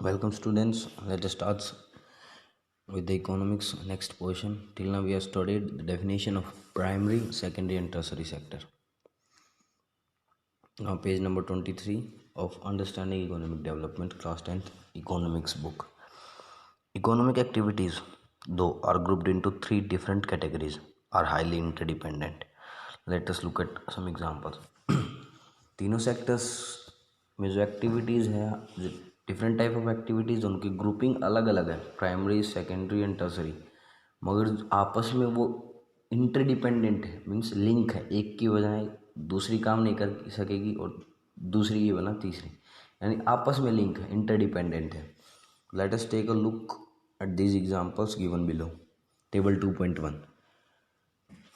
Welcome students. Let us start with the economics next portion. Till now we have studied the definition of primary, secondary and tertiary sector. Now page number 23 of Understanding Economic Development, class 10th economics book. Economic activities, though are grouped into three different categories, are highly interdependent. Let us look at some examples. तीनों sectors में जो activities है, different type of activities, उनकी grouping अलग अलग है, primary, secondary and tertiary, मगर आपस में वो इंटरडिपेंडेंट है, मीन्स लिंक है। एक की बजाय दूसरी काम नहीं कर सकेगी और दूसरी की बना तीसरी, यानी आपस में लिंक है, इंटरडिपेंडेंट है। Let us take a look at these examples given below. Table 2.1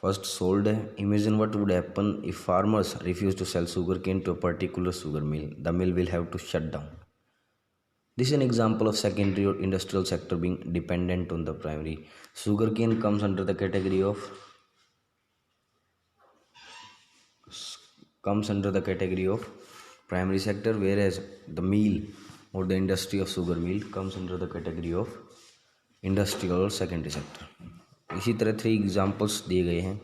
first sold है। Imagine what would happen if farmers refuse to sell sugarcane to a particular sugar mill. The mill will have to shut down. This is an example of secondary or industrial sector being dependent on the primary. Sugarcane comes under the category of primary sector, whereas the meal or the industry of sugar mill comes under the category of industrial or secondary sector. इसी तरह 3 examples दिए गए हैं.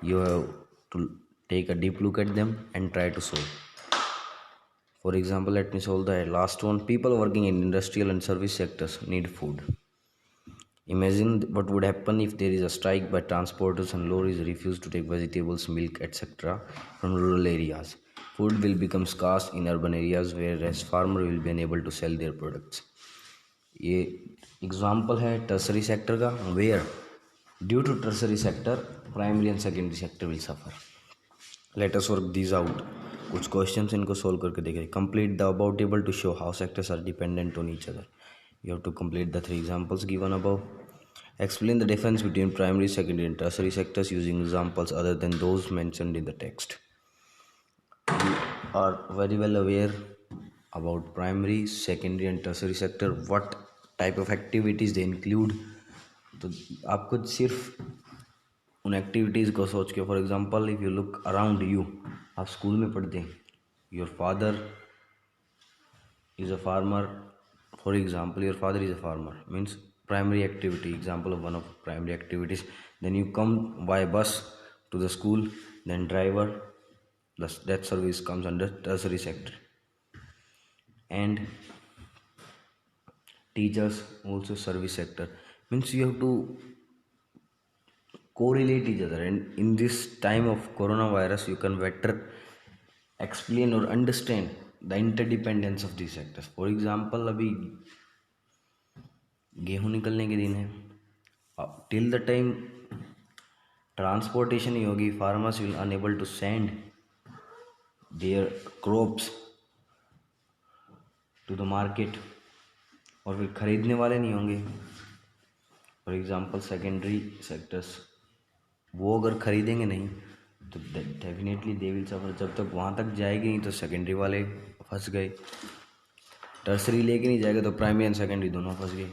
You have to take a deep look at them and try to solve. For example, let me solve the last one. People working in industrial and service sectors need food. Imagine what would happen if there is a strike by transporters and lorries refuse to take vegetables, milk, etc. from rural areas. Food will become scarce in urban areas, whereas farmer will be unable to sell their products. ये example है tertiary sector का, where due to tertiary sector primary and secondary sector will suffer. Let us work these out. कुछ questions इनको solve करके देखें. Complete the about table to show how sectors are dependent on each other. You have to complete the 3 examples given above. Explain the difference between primary, secondary and tertiary sectors using examples other than those mentioned in the text. You are very well aware about primary, secondary and tertiary sector, what type of activities they include. तो आपको सिर्फ उन activities को सोच के, for example if you look around you, आप school में पढ़ते हैं, your father is a farmer, for example your father is a farmer, means primary activity, example of one of primary activities. Then you come by bus to the school, then driver, that service comes under tertiary sector. And teachers also service sector, means you have to correlate each other, and in this time of coronavirus you can better explain or understand the interdependence of these sectors. For example, अभी गेहूँ निकलने के दिन है. Till the time transportation ही होगी, farmers will enable to send their crops to the market, और फिर ख़रीदने वाले नहीं होंगे. फॉर एग्जांपल सेकेंडरी सेक्टर्स, वो अगर ख़रीदेंगे नहीं तो डेफिनेटली दे विल सफ़र. जब तक वहाँ तक जाएगी नहीं तो सेकेंडरी वाले फंस गए. टर्सरी लेके नहीं जाएगा तो प्राइमरी एंड सेकेंडरी दोनों फंस गए,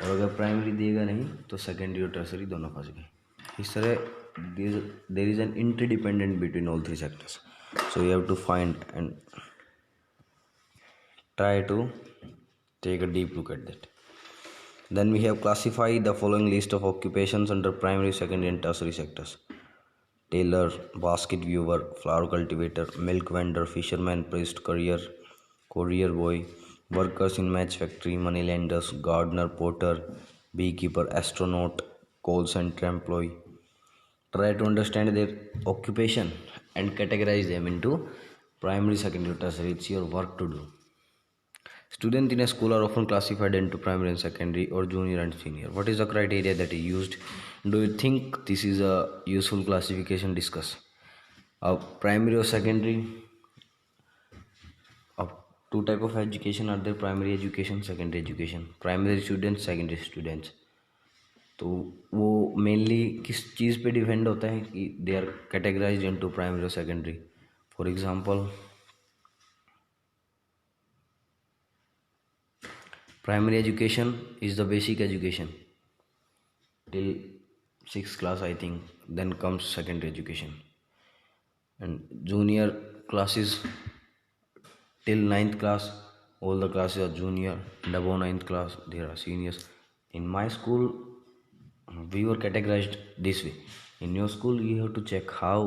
और अगर प्राइमरी देगा नहीं तो सेकेंडरी और टर्सरी दोनों फंस गए. इस तरह there is an interdependent between all 3 sectors. So you have to find and try to take a deep look at that. Then we have classified the following list of occupations under primary, secondary and tertiary sectors. Tailor, basket weaver, flower cultivator, milk vendor, fisherman, priest, courier boy, workers in match factory, money lenders, gardener, potter, beekeeper, astronaut, call center employee. Try to understand their occupation and categorize them into primary, secondary, tertiary. It's your work to do. Students in a school are often classified into primary and secondary or junior and senior. What is the criteria that is used? Do you think this is a useful classification? Discuss. Primary or secondary, 2 type of education are there: primary education, secondary education. Primary students, secondary students. तो वो mainly किस चीज़ पे depend होता है कि they are categorized into primary और secondary. For example, primary education is the basic education till 6th class, I think. Then comes secondary education, and junior classes till 9th class all the classes are junior, and above 9th class there are seniors. In my school we were categorized this way. In your school you have to check how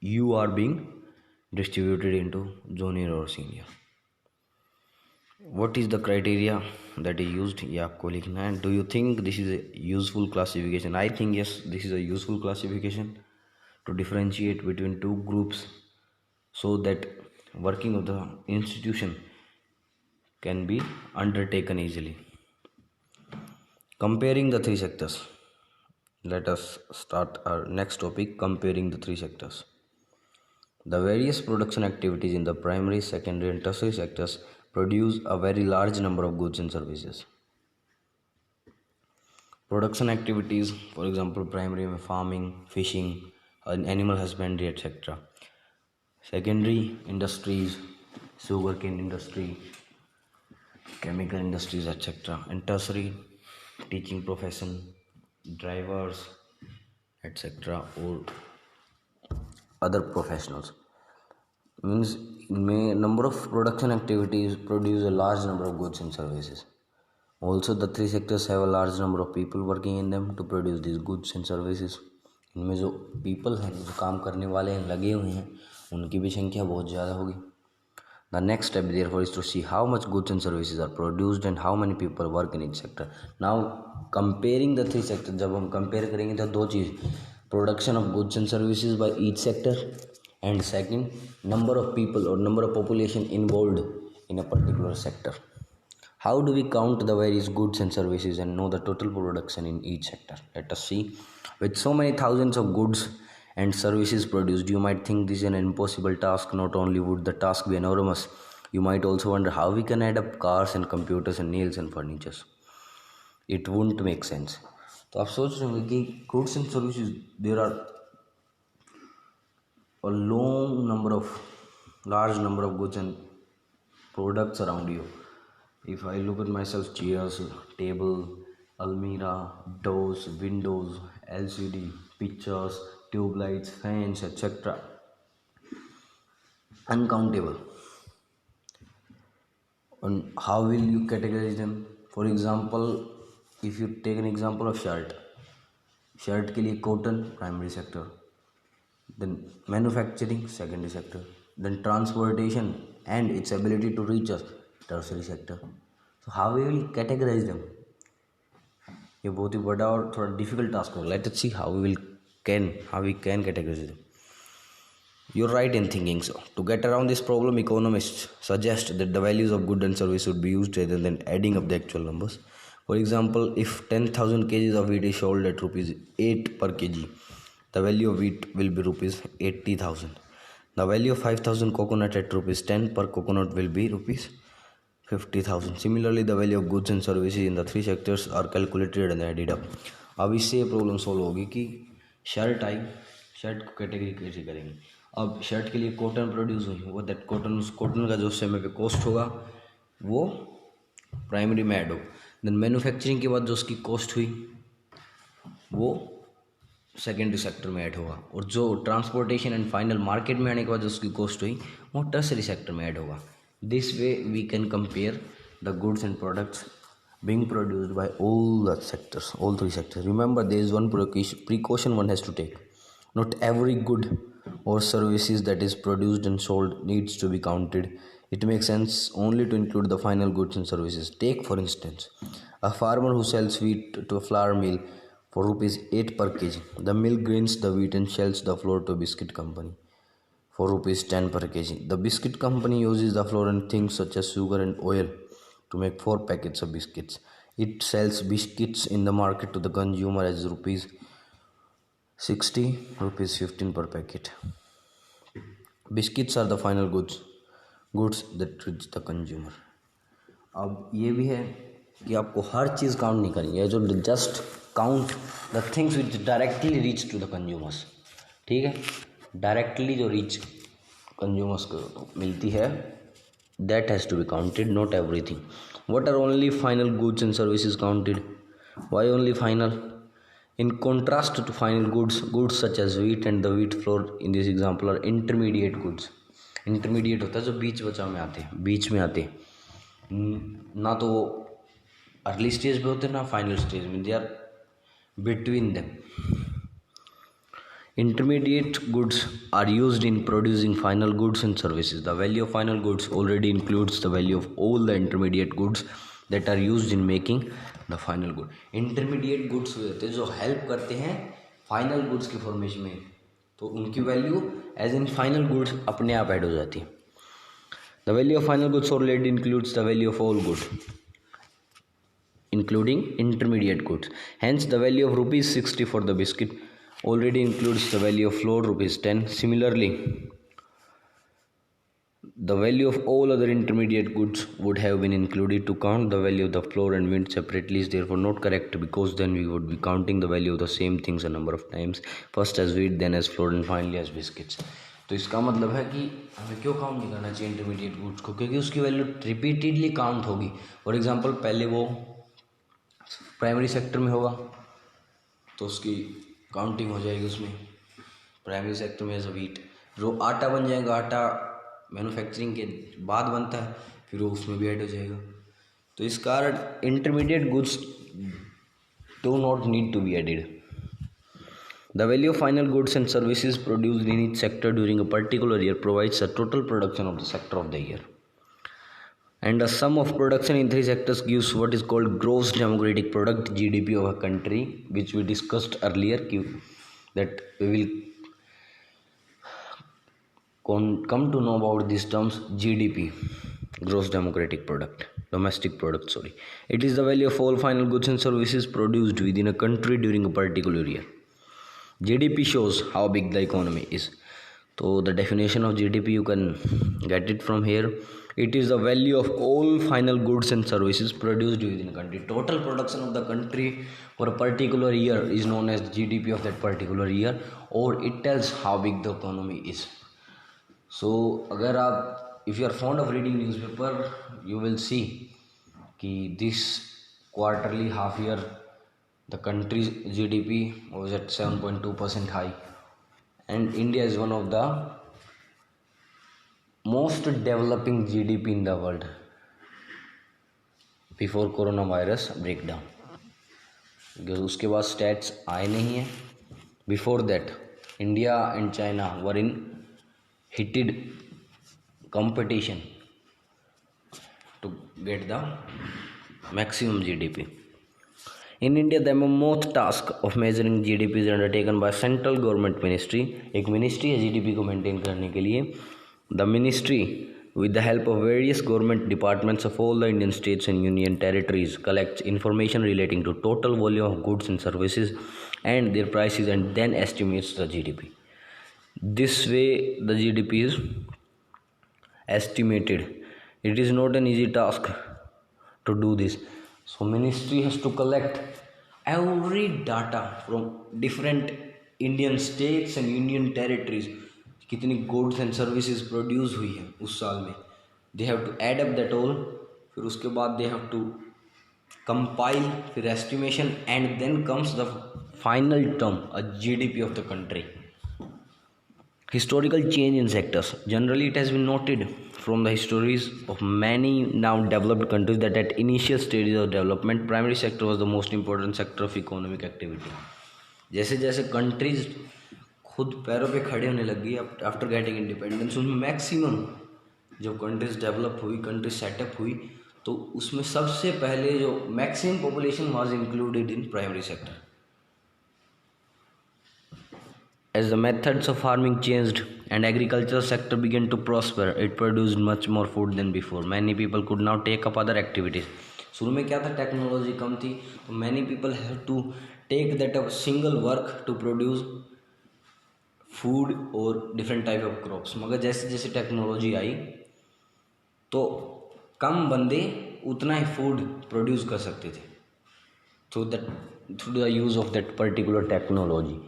you are being distributed into junior or senior. What is the criteria that is used, ये आपको लिखना है. Do you think this is a useful classification? I think yes, this is a useful classification to differentiate between two groups so that working of the institution can be undertaken easily. Comparing the three sectors. Let us start our next topic, comparing the three sectors. The various production activities in the primary, secondary and tertiary sectors produce a very large number of goods and services. Production activities, for example, primary में farming, fishing, animal husbandry, etc. Secondary industries, sugarcane industry, chemical industries, etc. And tertiary, teaching profession, drivers, etc. or other professionals. Means number of production activities produce a large number of goods and services. Also the three sectors have a large number of people working in them to produce these goods and services. इनमें जो people हैं, जो काम करने वाले हैं, लगे हुए हैं, उनकी भी संख्या बहुत ज़्यादा होगी. The next step therefore is to see how much goods and services are produced and how many people work in each sector. Now comparing the three sectors, जब हम compare करेंगे तो दो चीज़, production of goods and services by each sector and second number of people or number of population involved in a particular sector. How do we count the various goods and services and know the total production in each sector? Let us see. With so many thousands of goods and services produced, you might think this is an impossible task. Not only would the task be enormous, you might also wonder how we can add up cars and computers and nails and furniture. It wouldn't make sense. तो आप सोच रहे होंगे कि goods and services, there are a large number of goods and products around you. If I look at myself, chairs, table, almirah, doors, windows, LCD, pictures, tube lights, fans, etc. Uncountable. And how will you categorize them? For example, if you take an example of shirt के लिए cotton, primary sector. Then manufacturing, secondary sector. Then transportation and its ability to reach us, tertiary sector. So how we will categorize them? ये बहुत ही बड़ा और थोड़ा difficult task होगा. Let us see how we can categorize them. You're right in thinking so. To get around this problem, economists suggest that the values of goods and services should be used rather than adding up the actual numbers. For example, if 10,000 kgs of wheat is sold at rupees 8 per kg, the value of wheat will be rupees 80,000. The value of 5,000 coconut at rupees 10 per coconut will be rupees 50,000. Similarly, the value of goods and services in the three sectors are calculated and added up. अब इससे problem solve होगी कि shirt आई, shirt को category कैसे करेंगे. अब shirt के लिए कॉटन प्रोड्यूस हुई, वो दैट कॉटन, उस कॉटन का जो समय पे कॉस्ट होगा वो प्राइमरी में ऐड होगा. देन मैन्युफैक्चरिंग के बाद जो उसकी कॉस्ट हुई वो सेकेंडरी सेक्टर में ऐड होगा, और जो ट्रांसपोर्टेशन एंड फाइनल मार्केट में आने के बाद जो उसकी कॉस्ट हुई वो टर्सरी सेक्टर में ऐड होगा. This way we can compare the goods and products being produced by all the sectors, all three sectors. Remember, there is one precaution one has to take. Not every good or services that is produced and sold needs to be counted. It makes sense only to include the final goods and services. Take for instance, a farmer who sells wheat to a flour mill for rupees 8 per kg. The mill grinds the wheat and sells the flour to a biscuit company for rupees 10 per kg. The biscuit company uses the flour and things such as sugar and oil to make 4 packets of biscuits. It sells biscuits in the market to the consumer as rupees 60, rupees 15 per packet. Biscuits are the final goods that reach the consumer. अब ये भी है कि आपको हर चीज़ count नहीं करनी है, जो just count the things which directly reach to the consumers. ठीक है, डायरेक्टली जो रीच कंज्यूमर्स को मिलती है, that has to be counted, not everything. What are only final goods and services counted? Why only final? In contrast to final goods such as wheat and the wheat flour in this example are intermediate goods. Intermediate होता है जो बीच में आते हैं. ना तो वो early stage पे होते ना फाइनल स्टेज में, they are between them. Intermediate goods are used in producing final goods and services. The value of final goods already includes the value of all the intermediate goods that are used in making the final good. Intermediate goods होते हैं जो help करते हैं final goods के formation में, तो उनकी value as in final goods अपने आप ऐड हो जाती है. The value of final goods already includes the value of all goods, including intermediate goods. Hence, the value of rupees 60 for the biscuit already includes the value of flour rupees 10. Similarly, the value of all other intermediate goods would have been included. To count the value of the flour and wheat separately is therefore not correct, because then we would be counting the value of the same things a number of times, first as wheat, then as flour, and finally as biscuits. तो इसका मतलब है कि हमें क्यों count नहीं करना चाहिए इंटरमीडिएट गुड्स को, क्योंकि उसकी वैल्यू रिपीटेडली काउंट होगी. फॉर एग्जांपल पहले वो प्राइमरी सेक्टर में होगा तो उसकी काउंटिंग हो जाएगी उसमें प्राइमरी सेक्टर में एज अ वीट. जो आटा बन जाएगा, आटा मैन्युफैक्चरिंग के बाद बनता है, फिर वो उसमें भी ऐड हो जाएगा. तो इस कारण intermediate goods do not need to be added. The value of final goods and services produced in each sector during a particular year provides a total production of the sector of the year. And the sum of production in three sectors gives what is called gross democratic product, GDP of a country, which we discussed earlier, that we will come to know about these terms. GDP, gross democratic product, domestic product, sorry. It is the value of all final goods and services produced within a country during a particular year. GDP shows how big the economy is. So the definition of GDP, you can get it from here. It is the value of all final goods and services produced within a country. Total production of the country for a particular year is known as the GDP of that particular year, or it tells how big the economy is. So अगर आप, if you are fond of reading newspaper, you will see कि this quarterly half year the country's GDP was at 7.2% high, and India is one of the most developing GDP in the world before coronavirus breakdown. because उसके बाद stats आए नहीं हैं. Before that, India and China were in heated competition to get the maximum GDP. In India, the mammoth task of measuring GDP is undertaken by central government ministry. एक ministry है GDP को maintain करने के लिए. The ministry, with the help of various government departments of all the Indian states and union territories, collects information relating to total volume of goods and services and their prices, and then estimates the GDP. This way, the GDP is estimated. It is not an easy task to do this. So ministry has to collect every data from different Indian states and union territories. कितनी goods and services produce हुई है उस साल में. They have to add up that all. फिर उसके बाद they have to compile, फिर estimation, and then comes the final term, a GDP of the country. Historical change in sectors. Generally, it has been noted from the histories of many now developed countries that at initial stages of development, primary sector was the most important sector of economic activity. जैसे जैसे countries खुद पैरों पे खड़े होने लगी after getting independence, उनमें maximum जब कंट्रीज डेवलप हुई, कंट्रीज सेटअप हुई, तो उसमें सबसे पहले जो maximum population was included in primary sector. As the methods of farming changed and agricultural sector began to prosper, it produced much more food than before. Many people could now take up other activities. शुरू में क्या था, technology कम थी, तो many people have to take that up single work to produce food और different type of crops. मगर जैसे जैसे टेक्नोलॉजी आई तो कम बंदे उतना ही फूड प्रोड्यूस कर सकते थे through the use of that particular technology.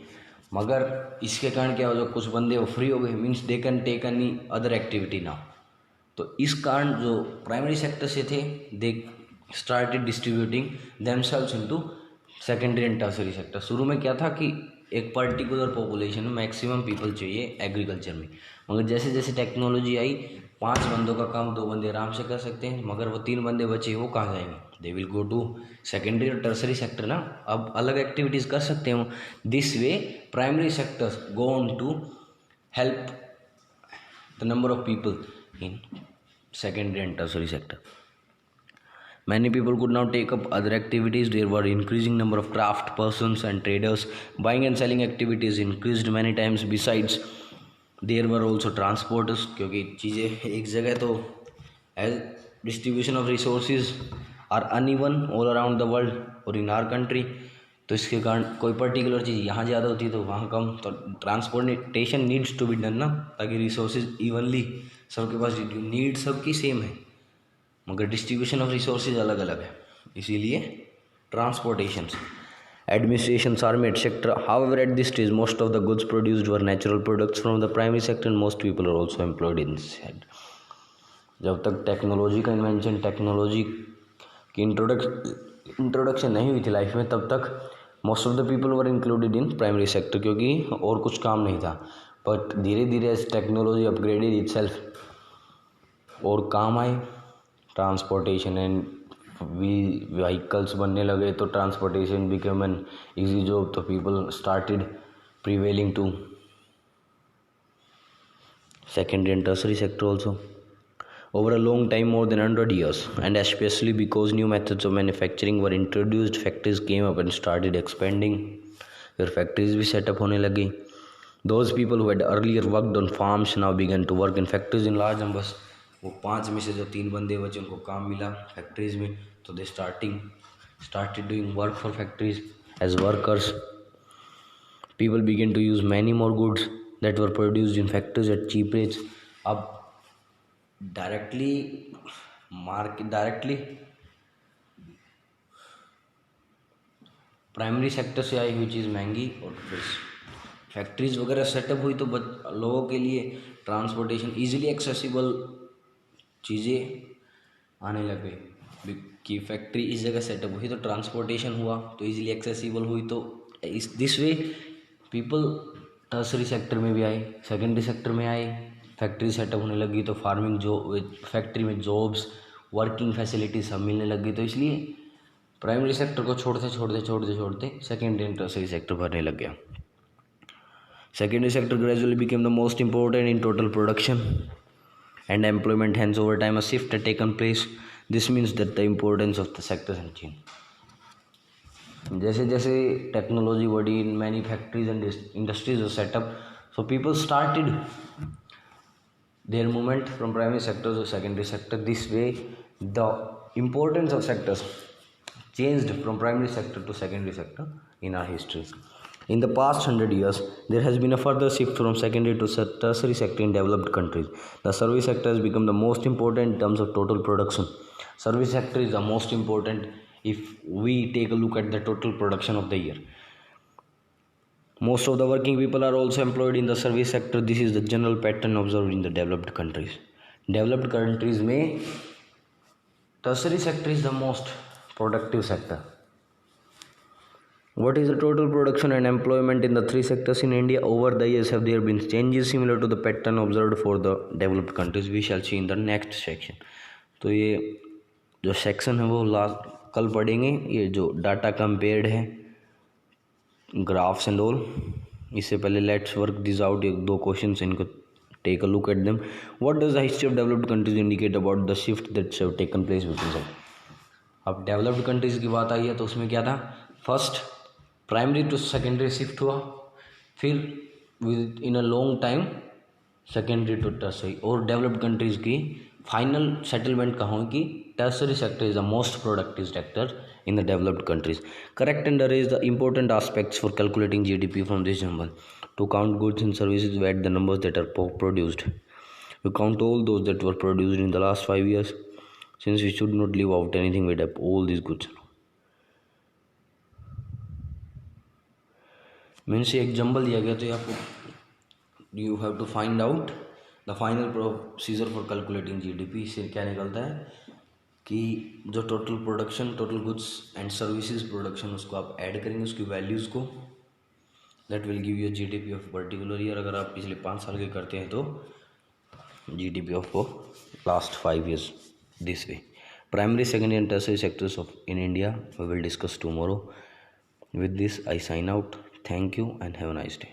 मगर इसके कारण क्या हो जाए, कुछ बंदे वो फ्री हो गए, means they can take any other activity now. तो इस कारण जो प्राइमरी सेक्टर से थे, they started distributing themselves into secondary and tertiary sector. शुरू में क्या था कि एक पर्टिकुलर पॉपुलेशन में मैक्सिमम पीपल चाहिए एग्रीकल्चर में, मगर जैसे जैसे टेक्नोलॉजी आई 5 बंदों का काम 2 बंदे आराम से कर सकते हैं, मगर वो 3 बंदे बचे वो कहाँ जाएंगे? They will go to secondary और टर्सरी सेक्टर ना, अब अलग एक्टिविटीज़ कर सकते हो। This way primary sectors go on to help the number of people in secondary and tertiary sector. Many people could now take up other activities. There were increasing number of craft persons and traders. Buying and selling activities increased many times. Besides, there were also transporters, क्योंकि चीज़ें एक जगह तो as distribution of resources are uneven all around the world or in our country, तो इसके कारण कोई particular चीज़ यहाँ ज़्यादा होती है तो वहाँ कम, तो transportation needs to be done ना, ताकि रिसोर्सेज इवनली सबके पास, नीड सबकी सेम है मगर डिस्ट्रीब्यूशन ऑफ रिसोर्सेज अलग अलग है, इसीलिए transportation. Administrations, army, etc. However, at this stage, most of the goods produced were natural products from the primary sector, and most people are also employed in this head. जब तक technology का invention, technology की introduction नहीं हुई थी life में, तब तक most of the people were included in primary sector, क्योंकि और कुछ काम नहीं था। बट धीरे धीरे एज टेक्नोलॉजी अपग्रेडेड इटसेल्फ और काम आए, ट्रांसपोर्टेशन एंड व्हीकल्स बनने लगे, तो transportation become an easy job, तो people started prevailing to secondary and tertiary sector also. Over a long time, more than 100 years, and especially because new methods of manufacturing were introduced, factories came up and started expanding. Their factories भी set up होने लगी. Those people who had earlier worked on farms now began to work in factories in large numbers. वो 5 में से जो 3 बंदे बचे उनको काम मिला फैक्ट्रीज में, तो दे started doing work for factories as workers. People began to use many more goods that were produced in factories at cheap rates. अब डायरेक्टली प्राइमरी सेक्टर से आई हुई चीज़ महंगी, और फिर फैक्ट्रीज वगैरह सेटअप हुई तो लोगों के लिए ट्रांसपोर्टेशन इजीली एक्सेसिबल चीज़ें आने लगे कि फैक्ट्री इस जगह सेटअप हुई तो ट्रांसपोर्टेशन हुआ तो इजीली एक्सेसिबल हुई, तो इस this way people tertiary sector में भी आए, सेकेंडरी सेक्टर में आए, फैक्ट्री सेटअप होने लगी तो फार्मिंग जो फैक्ट्री में जॉब्स, वर्किंग फैसिलिटीज सब मिलने लगी, तो इसलिए प्राइमरी सेक्टर को छोड़ते सेकेंडरी एंड टर्सरी सेक्टर भरने लग गया। Secondary sector gradually became the most important in total production and employment. Hence, over time, a shift had taken place. This means that the importance of the sectors had changed. जैसे जैसे technology बढ़ी, many factories and industries were set up, so people started their movement from primary sector to secondary sector. This way, the importance of sectors changed from primary sector to secondary sector in our history. In the past 100 years, there has been a further shift from secondary to tertiary sector in developed countries. The service sector has become the most important in terms of total production. Service sector is the most important if we take a look at the total production of the year. Most of the working people are also employed in the service sector. This is the general pattern observed in the developed countries. Developed countries में tertiary sector is the most productive sector. What is the total production and employment in the 3 sectors in India? Over the years, have there been changes similar to the pattern observed for the developed countries? We shall see in the next section. तो ये जो section है वो कल पढ़ेंगे। ये जो data compared है, ग्राफ्स एंड ऑल, इससे पहले लेट्स वर्क दिस आउट। एक 2 क्वेश्चन इनको take a look at them. What does the history of developed countries indicate about the shift that's have taken place between them? अब developed countries की बात आई है तो उसमें क्या था, first primary to secondary shift हुआ, फिर within a long time secondary to tertiary, और डेवलप्ड कंट्रीज़ की फाइनल सेटलमेंट कहाँ हुई कि tertiary sector is the most productive sector in the developed countries. Correct and arrange the important aspects for calculating GDP from this number. To count goods and services, we add the numbers that are produced. We count all those that were produced in the last 5 years. Since we should not leave out anything, we add all these goods. Means एक jumble दिया गया तो आपको you have to find out the final procedure for calculating GDP. इससे क्या निकलता है कि जो total production, total goods and services production, उसको आप ऐड करेंगे, उसकी वैल्यूज़ को that will give you GDP of particular year. अगर आप पिछले 5 साल के करते हैं तो GDP of last 5 years this way. Primary, secondary and tertiary sectors of in India we will discuss tomorrow. With this I sign out. Thank you and have a nice day.